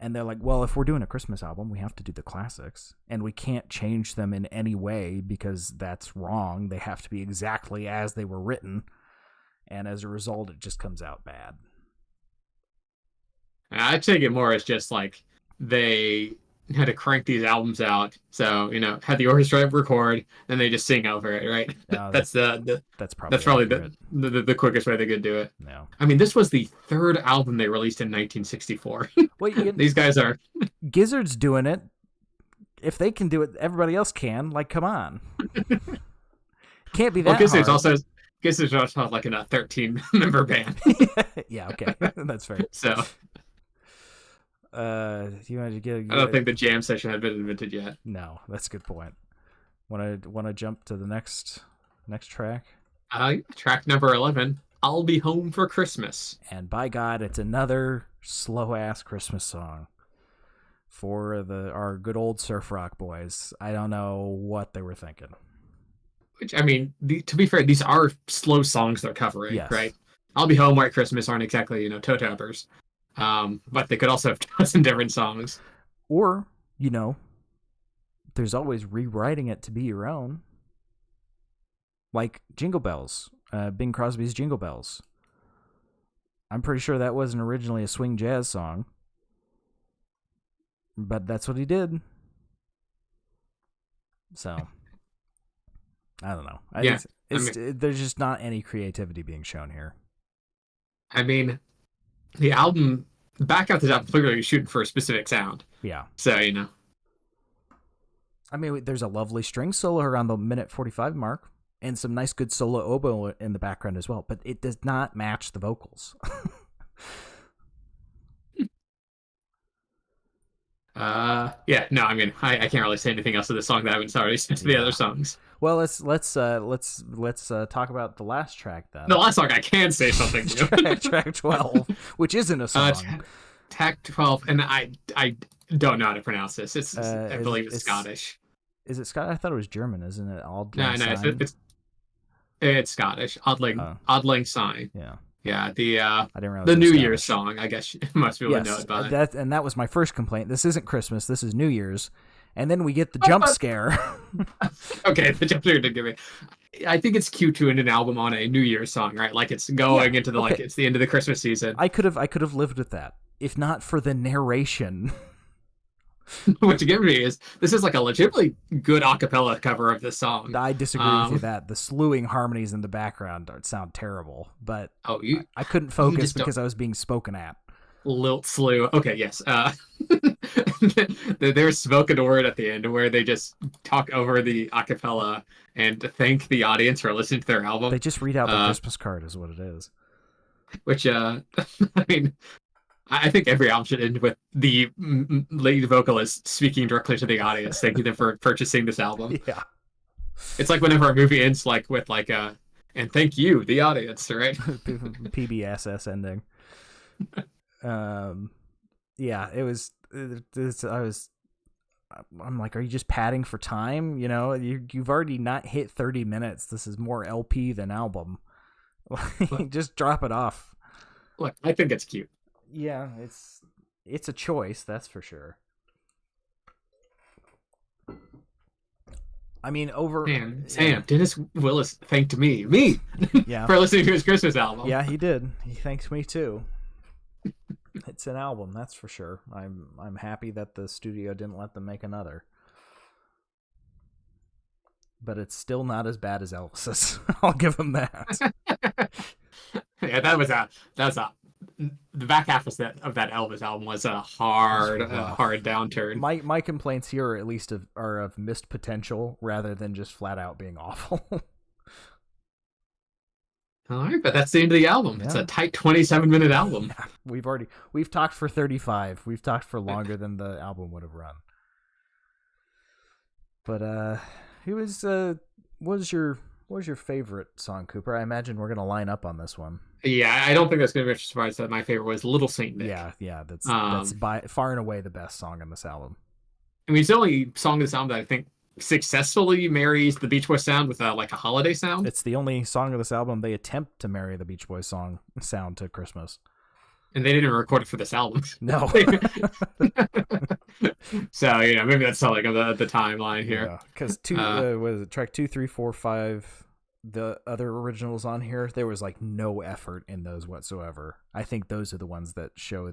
Speaker 1: And they're like, well, if we're doing a Christmas album, we have to do the classics, and we can't change them in any way because that's wrong. They have to be exactly as they were written, and as a result, it just comes out bad.
Speaker 2: I take it more as just like they had to crank these albums out. So, had the orchestra record, and they just sing over it, right?
Speaker 1: That's probably
Speaker 2: the quickest way they could do it.
Speaker 1: No.
Speaker 2: I mean, this was the third album they released in 1964.
Speaker 1: Well,
Speaker 2: these guys are
Speaker 1: Gizzard's doing it. If they can do it, everybody else can. Like, come on. Can't be that hard.
Speaker 2: Gizzard's also like in a 13-member band.
Speaker 1: Yeah, okay. That's fair.
Speaker 2: So
Speaker 1: you want to get?
Speaker 2: I don't think the jam session had been invented yet.
Speaker 1: No, that's a good point. Want to jump to the next track?
Speaker 2: Track number 11. I'll Be Home for Christmas.
Speaker 1: And by God, it's another slow ass Christmas song for our good old surf rock boys. I don't know what they were thinking.
Speaker 2: Which, I mean, to be fair, these are slow songs they're covering, yes. Right? I'll Be Home, White Christmas aren't exactly, toe tappers. But they could also have chosen different songs.
Speaker 1: Or, there's always rewriting it to be your own. Like Jingle Bells, Bing Crosby's Jingle Bells. I'm pretty sure that wasn't originally a swing jazz song. But that's what he did. So, I don't know. There's just not any creativity being shown here.
Speaker 2: I mean, the album, back out this album, clearly shooting for a specific sound.
Speaker 1: Yeah.
Speaker 2: So,
Speaker 1: I mean, there's a lovely string solo around the minute 45 mark, and some nice good solo oboe in the background as well, but it does not match the vocals.
Speaker 2: Yeah, no, I mean, I can't really say anything else to this song that I haven't already said to the other songs.
Speaker 1: Well, let's talk about the last track then.
Speaker 2: The last song I can say something to.
Speaker 1: track 12, which isn't a song.
Speaker 2: Track 12, and I don't know how to pronounce this. I believe it's Scottish.
Speaker 1: Is it Scottish? I thought it was German, isn't it?
Speaker 2: No, it's Scottish. Auld Lang Syne.
Speaker 1: Yeah.
Speaker 2: Yeah,
Speaker 1: I didn't realize
Speaker 2: the New Year's song, I guess most people know it by.
Speaker 1: That was my first complaint. This isn't Christmas, this is New Year's. And then we get the jump scare.
Speaker 2: Okay, the jump scare did give me. I think it's cute to end an album on a New Year's song, right? Like it's going into the it's the end of the Christmas season.
Speaker 1: I could have lived with that, if not for the narration.
Speaker 2: What you give me is this is like a legitimately good a cappella cover of this song.
Speaker 1: I disagree with you that the slewing harmonies in the background sound terrible, but I couldn't focus because I was being spoken at.
Speaker 2: Lilt slew. Okay, yes. There's spoken word at the end where they just talk over the a cappella and thank the audience for listening to their album.
Speaker 1: They just read out the Christmas card is what it is.
Speaker 2: Which, I mean, I think every album should end with the lead vocalist speaking directly to the audience, thanking them for purchasing this album.
Speaker 1: Yeah.
Speaker 2: It's like whenever a movie ends with and thank you, the audience, right?
Speaker 1: PBSS ending. Yeah, it was. I'm like, are you just padding for time? You've already not hit 30 minutes. This is more LP than album. Just drop it off.
Speaker 2: Look, I think it's cute.
Speaker 1: Yeah, it's a choice, that's for sure. I mean,
Speaker 2: Sam, Dennis Willis thanked me
Speaker 1: yeah,
Speaker 2: for listening to his Christmas album.
Speaker 1: yeah, he did. He thanked me too. It's an album, that's for sure. I'm happy that the studio didn't let them make another. But it's still not as bad as Elvis's. I'll give him that.
Speaker 2: Yeah, that was a the back half of that Elvis album was a hard downturn.
Speaker 1: My complaints here are at least are of missed potential rather than just flat out being awful.
Speaker 2: All right, but that's the end of the album. Yeah. It's a tight 27-minute album.
Speaker 1: Yeah, we've talked for 35. We've talked for longer than the album would have run. But what was your favorite song, Cooper? I imagine we're gonna line up on this one.
Speaker 2: Yeah, I don't think that's gonna be a surprise that my favorite was Little Saint Nick.
Speaker 1: Yeah, that's by far and away the best song on this album.
Speaker 2: I mean, it's the only song in this album that I think successfully marries the Beach Boys sound with like a holiday sound.
Speaker 1: It's the only song of this album they attempt to marry the Beach Boys sound to Christmas.
Speaker 2: And they didn't record it for this album.
Speaker 1: No.
Speaker 2: So, maybe that's like the timeline here.
Speaker 1: Because was it track 2, 3, 4, 5, the other originals on here, there was like no effort in those whatsoever. I think those are the ones that show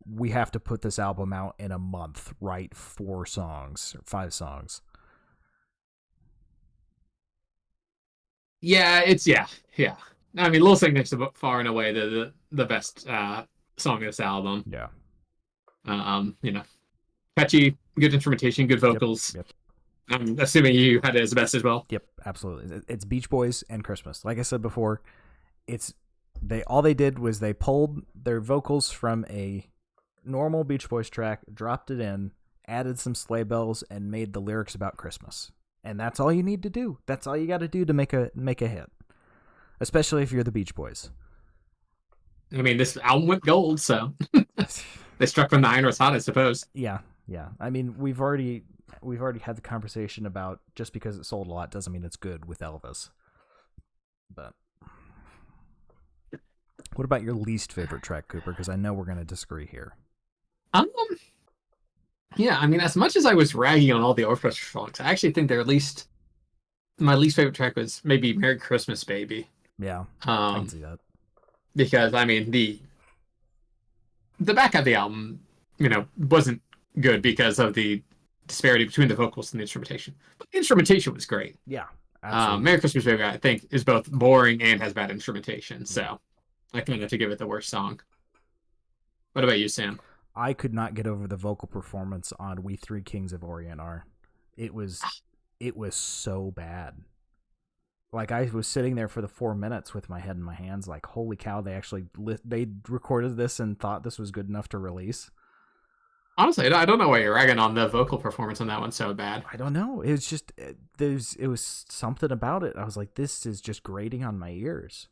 Speaker 1: we have to put this album out in a month, write 4 songs or 5 songs.
Speaker 2: Yeah, yeah. I mean, Little Saint Nick's far and away the best song of this album.
Speaker 1: Yeah.
Speaker 2: Catchy, good instrumentation, good vocals.
Speaker 1: Yep.
Speaker 2: I'm assuming you had it as best as well.
Speaker 1: Yep, absolutely. It's Beach Boys and Christmas. Like I said before, all they did was they pulled their vocals from a normal Beach Boys track, dropped it in, added some sleigh bells, and made the lyrics about Christmas. And that's all you need to do. That's all you got to do to make a hit, especially if you're the Beach Boys.
Speaker 2: I mean, this album went gold, so they struck from the iron was hot, I suppose.
Speaker 1: Yeah. I mean, we've already had the conversation about just because it sold a lot doesn't mean it's good with Elvis. But what about your least favorite track, Cooper? Because I know we're going to disagree here.
Speaker 2: Yeah, I mean, as much as I was ragging on all the orchestra songs, I actually think my least favorite track was maybe Merry Christmas, Baby.
Speaker 1: Yeah, I can see that.
Speaker 2: Because, I mean, the back of the album, wasn't good because of the disparity between the vocals and the instrumentation. But the instrumentation was great.
Speaker 1: Yeah, absolutely.
Speaker 2: Merry Christmas, Baby, I think, is both boring and has bad instrumentation. So I kind of have to give it the worst song. What about you, Sam?
Speaker 1: I could not get over the vocal performance on We Three Kings of Orient Are. It was so bad. Like, I was sitting there for the 4 minutes with my head in my hands like, holy cow, they recorded this and thought this was good enough to release.
Speaker 2: Honestly, I don't know why you're ragging on the vocal performance on that one so bad.
Speaker 1: I don't know. It was just, it was something about it. I was like, this is just grating on my ears.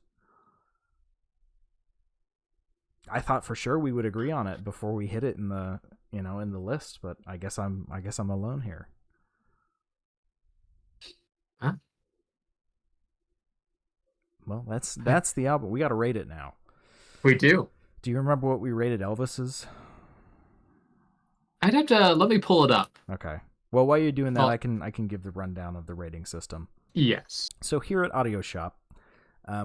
Speaker 1: I thought for sure we would agree on it before we hit it in the list, but I guess I'm alone here.
Speaker 2: Huh?
Speaker 1: Well, that's the album. We got to rate it now.
Speaker 2: We do.
Speaker 1: Do you remember what we rated Elvis's?
Speaker 2: I'd have to let me pull it up.
Speaker 1: Okay. Well, while you're doing that, I can give the rundown of the rating system.
Speaker 2: Yes.
Speaker 1: So here at Audio Shop,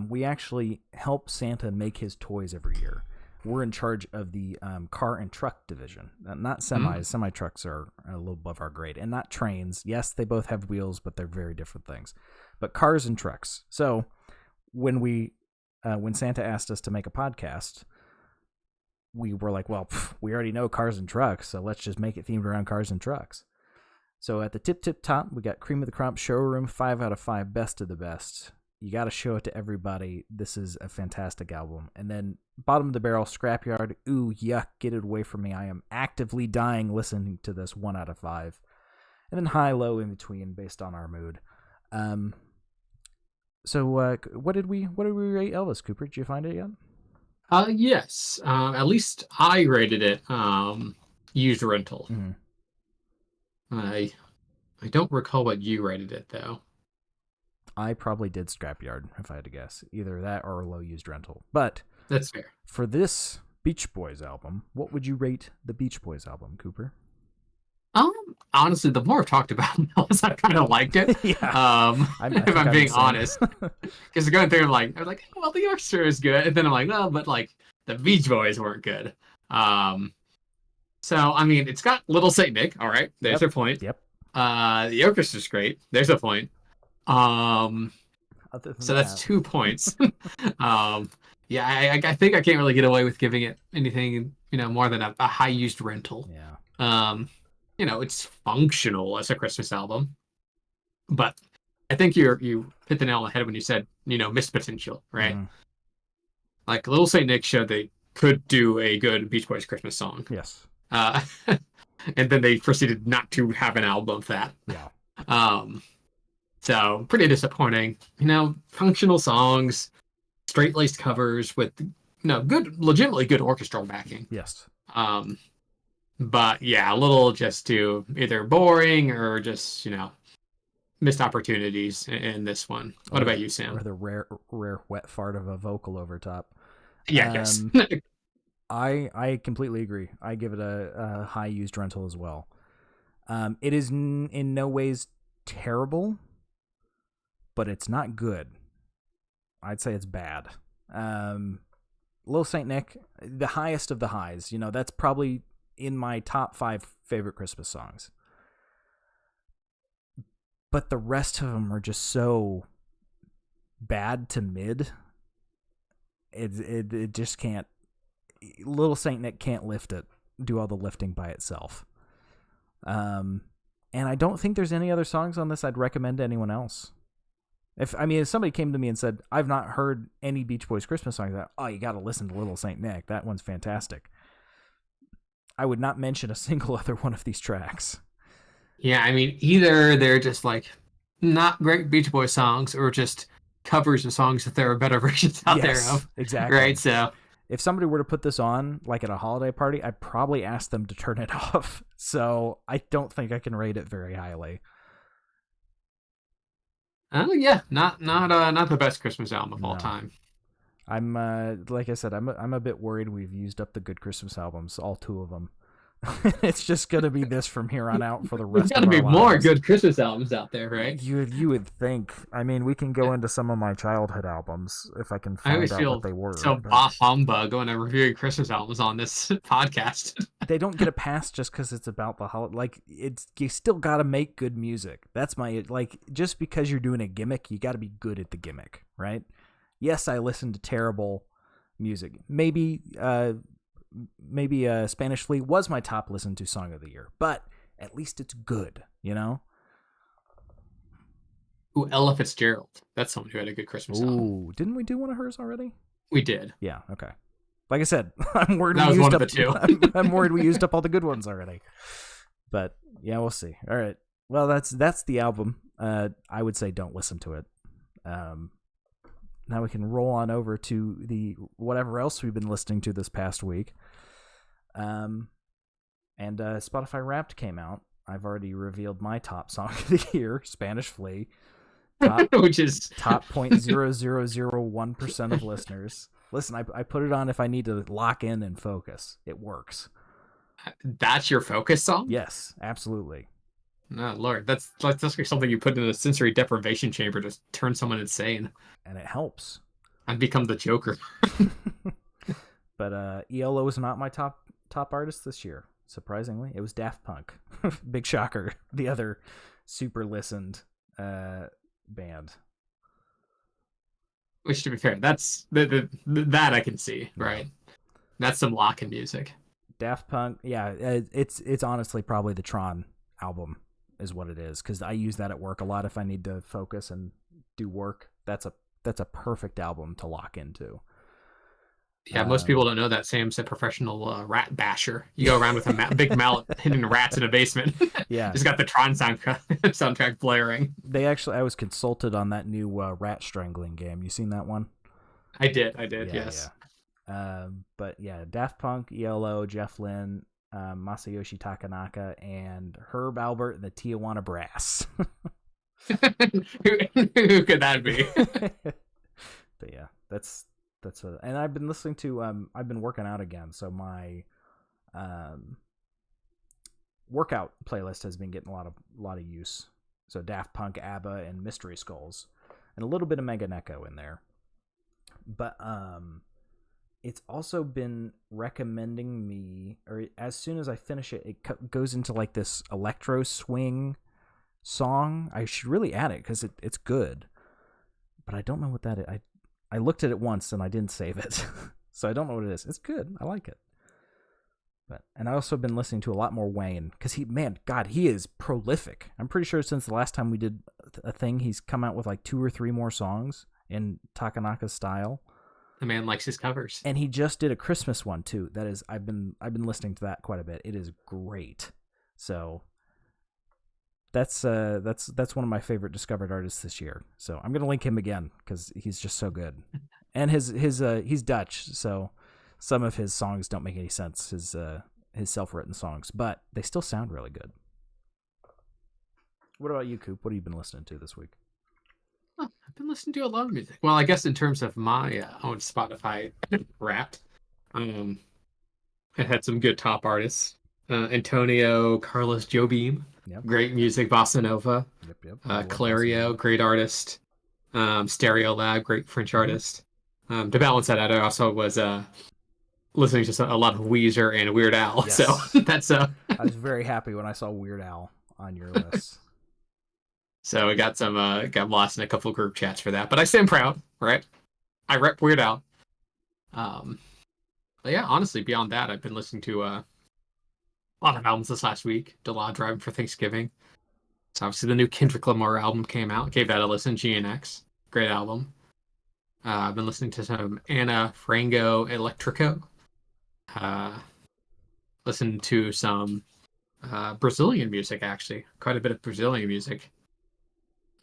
Speaker 1: we actually help Santa make his toys every year. We're in charge of the car and truck division, not semis. Mm-hmm. Semi-trucks are a little above our grade, and not trains. Yes, they both have wheels, but they're very different things. But cars and trucks. So when Santa asked us to make a podcast, we were like, well, we already know cars and trucks, so let's just make it themed around cars and trucks. So at the tip top, we got Cream of the Crop Showroom, 5 out of 5, best of the best. You got to show it to everybody. This is a fantastic album. And then bottom of the barrel, Scrapyard. Ooh, yuck, get it away from me. I am actively dying listening to this, 1 out of 5. And then high, low, in between, based on our mood. So what did we rate Elvis, Cooper? Did you find it yet?
Speaker 2: Yes. At least I rated it used rental.
Speaker 1: Mm-hmm.
Speaker 2: I don't recall what you rated it though.
Speaker 1: I probably did Scrapyard, if I had to guess. Either that or low used rental. But
Speaker 2: That's fair.
Speaker 1: For this Beach Boys album, what would you rate the Beach Boys album, Cooper?
Speaker 2: Um, Honestly, the more I've talked about it, the less I've kind of liked it.
Speaker 1: Yeah, I
Speaker 2: If
Speaker 1: think
Speaker 2: I'm
Speaker 1: I'm the
Speaker 2: being
Speaker 1: same.
Speaker 2: honest, because going through, I was like, well, the orchestra is good, and then I'm like, well, but like the Beach Boys weren't good. Um, so I mean, it's got Little Saint Nick. All right, there's
Speaker 1: Yep.
Speaker 2: a point.
Speaker 1: Yep.
Speaker 2: The orchestra's great. There's a point. Um,
Speaker 1: Other than
Speaker 2: so that's
Speaker 1: that,
Speaker 2: 2 points. um, yeah, I think I can't really get away with giving it anything, more than a high used rental.
Speaker 1: yeah.
Speaker 2: Um, it's functional as a Christmas album, but I think you hit the nail on the head when you said, missed potential, right?
Speaker 1: Mm-hmm.
Speaker 2: Like Little Saint Nick showed they could do a good Beach Boys Christmas song.
Speaker 1: Yes.
Speaker 2: Uh, and then they proceeded not to have an album of that.
Speaker 1: Yeah.
Speaker 2: Um, so pretty disappointing. Functional songs, straight laced covers with good, legitimately good orchestral backing.
Speaker 1: Yes.
Speaker 2: But yeah, a little just too either boring or just missed opportunities in this one. What about you, Sam?
Speaker 1: Or the rare wet fart of a vocal over top.
Speaker 2: Yeah, yes.
Speaker 1: I completely agree. I give it a high used rental as well. It is in no ways terrible, but it's not good. I'd say it's bad. Little Saint Nick, the highest of the highs. That's probably in my top 5 favorite Christmas songs. But the rest of them are just so bad to mid. It just can't. Little Saint Nick can't lift it, do all the lifting by itself. And I don't think there's any other songs on this I'd recommend to anyone else. If somebody came to me and said, I've not heard any Beach Boys Christmas songs, you got to listen to Little Saint Nick. That one's fantastic. I would not mention a single other one of these tracks.
Speaker 2: Yeah, either they're just like not great Beach Boys songs or just covers of songs that there are better versions out there of.
Speaker 1: Exactly.
Speaker 2: Right, so
Speaker 1: if somebody were to put this on, like at a holiday party, I'd probably ask them to turn it off. So I don't think I can rate it very highly.
Speaker 2: Yeah, not the best Christmas album of all time.
Speaker 1: I'm like I said, I'm a bit worried we've used up the good Christmas albums, all 2 of them. It's just gonna be this from here on out for the rest of our lives.
Speaker 2: There's gotta be more good Christmas albums out there, right?
Speaker 1: You would think. We can go into some of my childhood albums if I can find out what they were.
Speaker 2: So bah humbug going to reviewing Christmas albums on this podcast.
Speaker 1: They don't get a pass just because it's about the holiday. Like you still gotta make good music. That's my just because you're doing a gimmick, you gotta be good at the gimmick, right? Yes, I listen to terrible music. Maybe Spanish Flea was my top listened to song of the year, but at least it's good,
Speaker 2: Ooh, Ella Fitzgerald. That's someone who had a good Christmas album.
Speaker 1: Ooh, didn't we do one of hers already?
Speaker 2: We did.
Speaker 1: Yeah, okay. Like I said, I'm worried
Speaker 2: that
Speaker 1: we
Speaker 2: was
Speaker 1: used
Speaker 2: one
Speaker 1: up
Speaker 2: of the 2.
Speaker 1: I'm worried we used up all the good ones already. But yeah, we'll see. All right. Well, that's the album. I would say don't listen to it. Now we can roll on over to the whatever else we've been listening to this past week. And Spotify Wrapped came out. I've already revealed my top song of the year, Spanish Flea.
Speaker 2: Which is
Speaker 1: top 0.0001% of listeners. Listen, I put it on if I need to lock in and focus. It works.
Speaker 2: That's your focus song?
Speaker 1: Yes, absolutely.
Speaker 2: No, Lord, that's like something you put in a sensory deprivation chamber to turn someone insane.
Speaker 1: And it helps.
Speaker 2: I've become the Joker.
Speaker 1: But ELO is not my top artist this year. Surprisingly, it was Daft Punk. Big shocker. The other super listened band.
Speaker 2: Which, to be fair, that's that I can see, right? That's some lock-in music.
Speaker 1: Daft Punk, yeah, it's honestly probably the Tron album is what it is, because I use that at work a lot if I need to focus and do work. That's a perfect album to lock into.
Speaker 2: Yeah, most people don't know that Sam's a professional rat basher. You go around with a big mallet hitting rats in a basement.
Speaker 1: Yeah.
Speaker 2: Just got the Tron soundtrack blaring.
Speaker 1: I was consulted on that new rat strangling game. You seen that one?
Speaker 2: I did, yes.
Speaker 1: Yeah. But yeah, Daft Punk, ELO, Jeff Lynne, Masayoshi Takanaka, and Herb Albert and the Tijuana Brass.
Speaker 2: Who could that be?
Speaker 1: But yeah, that's And I've been listening to I've been working out again, so my workout playlist has been getting a lot of use. So Daft Punk, ABBA, and Mystery Skulls, and a little bit of Meganeko in there. But it's also been recommending me, or as soon as I finish it, it goes into like this electro swing song. I should really add it because it's good, but I don't know what that is. I looked at it once and I didn't save it, so I don't know what it is. It's good. I like it. And I also been listening to a lot more Wayne because he is prolific. I'm pretty sure since the last time we did a thing, he's come out with like 2 or 3 more songs in Takanaka style.
Speaker 2: The man likes his covers,
Speaker 1: and he just did a Christmas one too. That is, I've been listening to that quite a bit. It is great. So that's one of my favorite discovered artists this year. So I'm gonna link him again because he's just so good. And he's Dutch, so some of his songs don't make any sense, his self-written songs, but they still sound really good. What about you, Coop? What have you been listening to this week?
Speaker 2: I've been listening to a lot of music. Well, I guess in terms of my own Spotify Wrapped, it had some good top artists. Antonio Carlos Jobim,
Speaker 1: Yep.
Speaker 2: Great music, bossa nova.
Speaker 1: Yep.
Speaker 2: Clario, great artist. Stereo Lab, great French artist. To balance that out, I also was listening to a lot of Weezer and Weird Al.
Speaker 1: Yes.
Speaker 2: So that's
Speaker 1: I was very happy when I saw Weird Al on your list.
Speaker 2: So I got lost in a couple of group chats for that, but I stand proud, right? I rep Weird Al. But yeah, honestly, beyond that, I've been listening to a lot of albums this last week. Did a lot of driving for Thanksgiving. So obviously the new Kendrick Lamar album came out. Gave that a listen. GNX, great album. I've been listening to some Anna Frango Electrico. Listened to some Brazilian music, actually. Quite a bit of Brazilian music.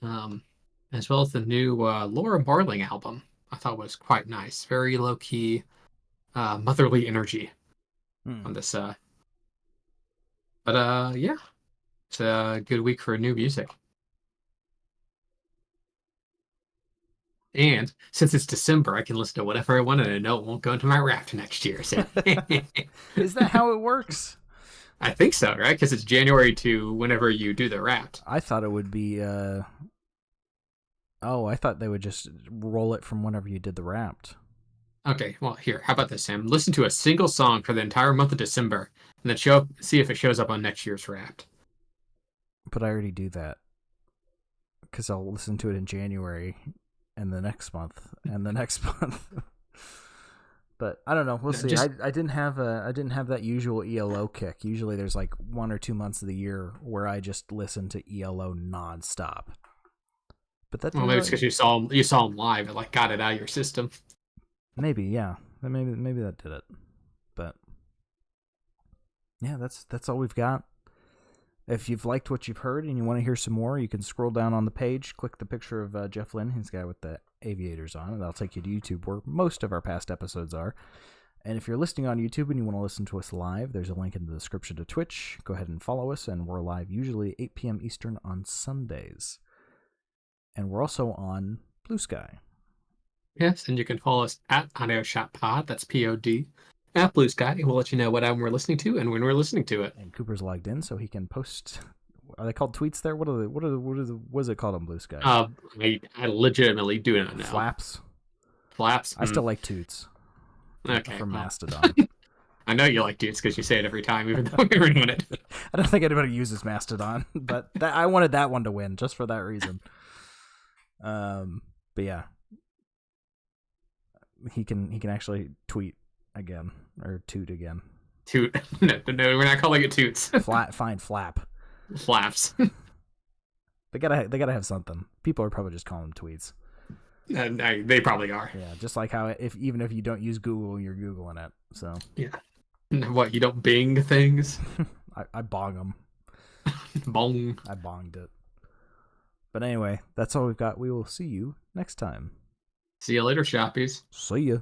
Speaker 2: As well as the new Laura Marling album. I thought was quite nice. Very low-key, motherly energy on this. But yeah, it's a good week for new music. And since it's December, I can listen to whatever I want, and I know it won't go into my Wrapped next year. So
Speaker 1: is that how it works?
Speaker 2: I think so, right? Because it's January to whenever you do the Wrapped.
Speaker 1: I thought it would be. I thought they would just roll it from whenever you did the Wrapped.
Speaker 2: Okay, well, here, how about this, Sam? Listen to a single song for the entire month of December, and then see if it shows up on next year's Wrapped.
Speaker 1: But I already do that because I'll listen to it in January and the next month and the next month. But I don't know. We'll see. I didn't have that usual ELO kick. Usually there's like 1 or 2 months of the year where I just listen to ELO nonstop. But that
Speaker 2: maybe it's because you saw him live and like got it out of your system.
Speaker 1: Maybe, yeah. Maybe that did it. But yeah, that's all we've got. If you've liked what you've heard and you want to hear some more, you can scroll down on the page, click the picture of Jeff Lynne, his guy with the aviators on, and that'll take you to YouTube where most of our past episodes are. And if you're listening on YouTube and you want to listen to us live, there's a link in the description to Twitch. Go ahead and follow us, and we're live usually 8 p.m. Eastern on Sundays. And we're also on Blue Sky.
Speaker 2: Yes, and you can follow us at Audio Shop Pod, that's POD, at Blue Sky. We'll let you know what album we're listening to and when we're listening to it.
Speaker 1: And Cooper's logged in, so he can post. Are they called tweets there? What is it called on Blue Sky?
Speaker 2: I legitimately do not know.
Speaker 1: Flaps.
Speaker 2: I
Speaker 1: still like toots.
Speaker 2: Okay.
Speaker 1: From Mastodon.
Speaker 2: I know you like toots because you say it every time, even though we were doing it.
Speaker 1: I don't think anybody uses Mastodon, but I wanted that one to win just for that reason. But yeah, he can actually tweet again or toot again.
Speaker 2: Toot? No, we're not calling it toots.
Speaker 1: Fine, flap.
Speaker 2: Flaps.
Speaker 1: They gotta have something. People are probably just calling them tweets.
Speaker 2: They probably are.
Speaker 1: Yeah, just like how even if you don't use Google, you're Googling it. So
Speaker 2: yeah. What, you don't Bing things?
Speaker 1: I bong them.
Speaker 2: Bong.
Speaker 1: I bonged it. But anyway, that's all we've got. We will see you next time.
Speaker 2: See you later, shoppies.
Speaker 1: See ya.